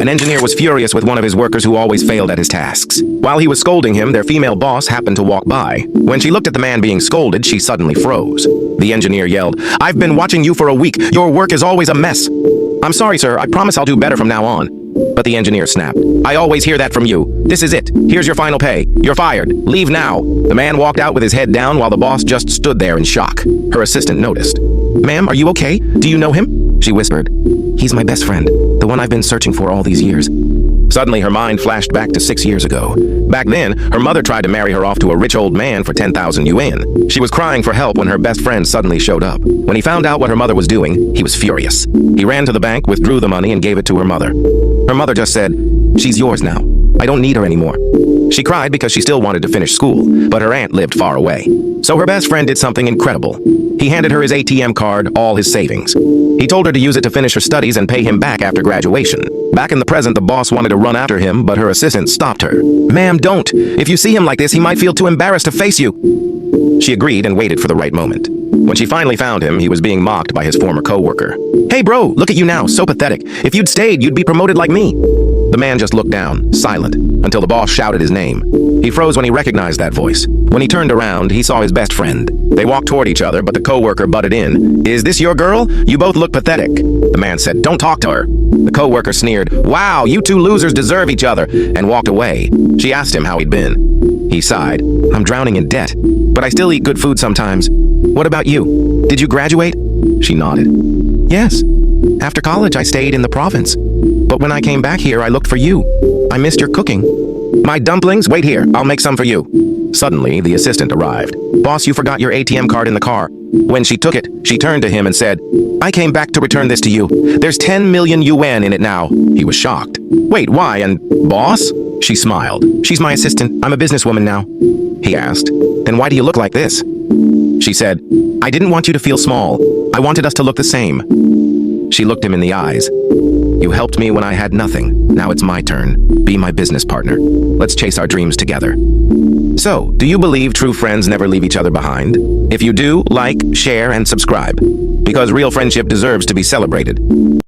An engineer was furious with one of his workers who always failed at his tasks. While he was scolding him, their female boss happened to walk by. When she looked at the man being scolded, she suddenly froze. The engineer yelled, "I've been watching you for a week. Your work is always a mess." "I'm sorry, sir. I promise I'll do better from now on." But the engineer snapped, "I always hear that from you. This is it. Here's your final pay. You're fired. Leave now." The man walked out with his head down while the boss just stood there in shock. Her assistant noticed. "Ma'am, are you okay? Do you know him?" She whispered. "He's my best friend, the one I've been searching for all these years." Suddenly, her mind flashed back to 6 years ago. Back then, her mother tried to marry her off to a rich old man for 10,000 yuan. She was crying for help when her best friend suddenly showed up. When he found out what her mother was doing, he was furious. He ran to the bank, withdrew the money, and gave it to her mother. Her mother just said, "She's yours now. I don't need her anymore." She cried because she still wanted to finish school, but her aunt lived far away. So her best friend did something incredible. He handed her his ATM card, all his savings. He told her to use it to finish her studies and pay him back after graduation. Back in the present, the boss wanted to run after him, but her assistant stopped her. "Ma'am, don't. If you see him like this, he might feel too embarrassed to face you." She agreed and waited for the right moment. When she finally found him, he was being mocked by his former co-worker. "Hey bro, look at you now, so pathetic. If you'd stayed, you'd be promoted like me." The man just looked down, silent, until the boss shouted his name. He froze when he recognized that voice. When he turned around, he saw his best friend. They walked toward each other, but the co-worker butted in. "Is this your girl? You both look pathetic." The man said, "Don't talk to her." The co-worker sneered, "Wow, you two losers deserve each other," and walked away. She asked him how he'd been. He sighed, "I'm drowning in debt, but I still eat good food sometimes. What about you? Did you graduate?" She nodded. "Yes. After college, I stayed in the province. But when I came back here, I looked for you. I missed your cooking." "My dumplings? Wait here. I'll make some for you." Suddenly, the assistant arrived. "Boss, you forgot your ATM card in the car." When she took it, she turned to him and said, "I came back to return this to you. There's 10 million yuan in it now." He was shocked. "Wait, why? And boss?" She smiled. "She's my assistant. I'm a businesswoman now." He asked, "Then why do you look like this?" She said, "I didn't want you to feel small. I wanted us to look the same." She looked him in the eyes. "You helped me when I had nothing. Now it's my turn. Be my business partner. Let's chase our dreams together." So, do you believe true friends never leave each other behind? If you do, like, share, and subscribe. Because real friendship deserves to be celebrated.